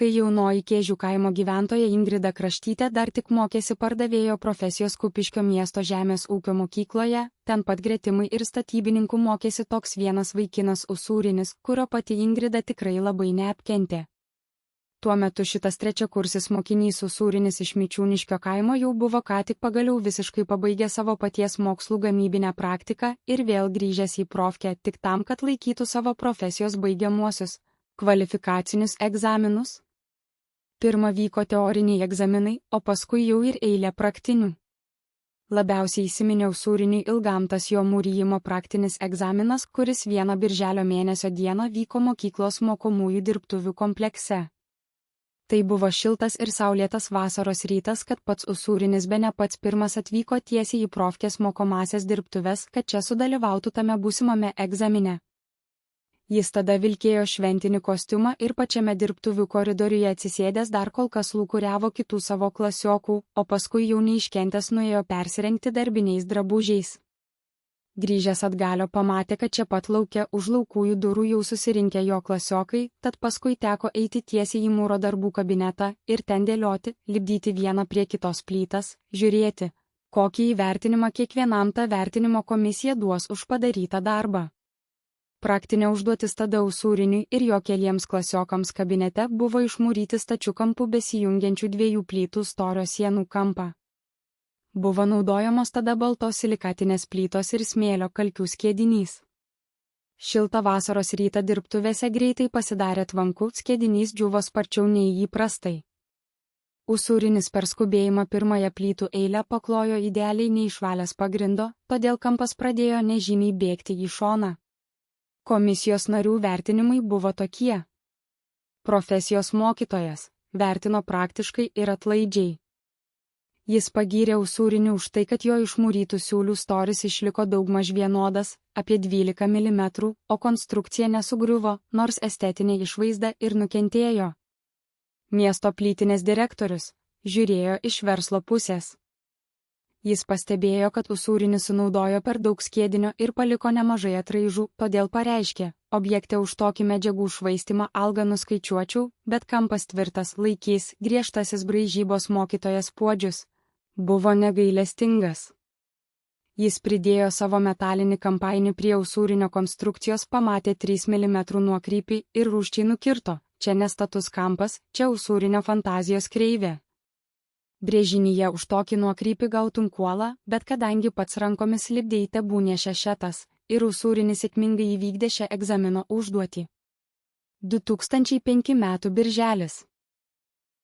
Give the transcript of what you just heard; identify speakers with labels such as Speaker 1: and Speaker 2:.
Speaker 1: kai jaunoji Kėžių kaimo gyventoja Ingrida Kraštytė dar tik mokėsi pardavėjo profesijos Kupiškio miesto žemės ūkio mokykloje, ten pat gretimai ir statybininkų mokėsi toks vienas vaikinas Usūrinis, kurio pati Ingrida tikrai labai neapkentė. Tuo metu šitas trečiakursis mokinys Usūrinis iš Mičiūniškio kaimo jau buvo ką tik pagaliau visiškai pabaigę savo paties mokslų gamybinę praktiką ir vėl grįžęs į profkę tik tam, kad laikytų savo profesijos baigiamuosius kvalifikacinius egzaminus. Pirma vyko teoriniai egzaminai, o paskui jau ir eilė praktinių. Labiausiai įsiminė Usūriniui ilgam tas jo mūrijimo praktinis egzaminas, kuris 1 birželio mėnesio dieną vyko mokyklos mokomųjų dirbtuvių komplekse. Tai buvo šiltas ir saulėtas vasaros rytas, kad pats Usūrinis bene pats pirmas atvyko tiesiai į profkės mokomasias dirbtuves, kad čia sudalyvautų tame būsimame egzamine. Jis tada vilkėjo šventinį kostiumą ir pačiame dirbtuvių koridoriuje atsisėdęs dar kol kas lūkuriavo kitų savo klasiokų, o paskui jau neiškentęs nuėjo persirengti darbiniais drabužiais. Grįžęs atgalio pamatė, kad čia pat lauke už laukųjų durų jau susirinkę jo klasiokai, tad paskui teko eiti tiesiai į mūro darbų kabinetą ir ten dėlioti, lipdyti vieną prie kitos plytas, žiūrėti, kokį įvertinimą kiekvienam ta vertinimo komisija duos už padarytą darbą. Praktinė užduotis tada Usūriniui ir jo keliems klasiokams kabinete buvo išmūryti stačių kampų besijungiančių 2 plytų storio sienų kampą. Buvo naudojamos tada baltos silikatinės plytos ir smėlio kalkių skiedinys. Šiltą vasaros rytą dirbtuvėse greitai pasidarė tvanku, skiedinys džiuvo sparčiau nei įprastai. Usūrinis per skubėjimą pirmąją plytų eilę paklojo idealiai neišvalęs pagrindo, todėl kampas pradėjo nežymiai bėgti į šoną. Komisijos narių vertinimai buvo tokie. Profesijos mokytojas vertino praktiškai ir atlaidžiai. Jis pagyrė Usūrinį už tai, kad jo išmūrytų siūlių storis išliko daugmaž vienodas, apie 12 mm, o konstrukcija nesugriuvo, nors estetinė išvaizda ir nukentėjo. Miesto plytinės direktorius žiūrėjo iš verslo pusės. Jis pastebėjo, kad Usūrinis sunaudojo per daug skiedinio ir paliko nemažai atraižų, todėl pareiškė, objekte už tokį medžiagų švaistimą algą nuskaičiuočiau, bet kampas tvirtas laikys, griežtasis braižybos mokytojas Puodžius buvo negailestingas. Jis pridėjo savo metalinį kampainį prie Usūrinio konstrukcijos, pamatė 3 mm nuokrypį ir rūsčiai nukirto, čia nestatus kampas, čia Usūrinio fantazijos kreivė. Brėžinyje už tokį nuokrypį gautum kuolą, bet kadangi pats rankomis lipdei tebūnė šešetas, ir Usūrinis sėkmingai įvykdė šią egzamino užduotį. 2005 m. birželis.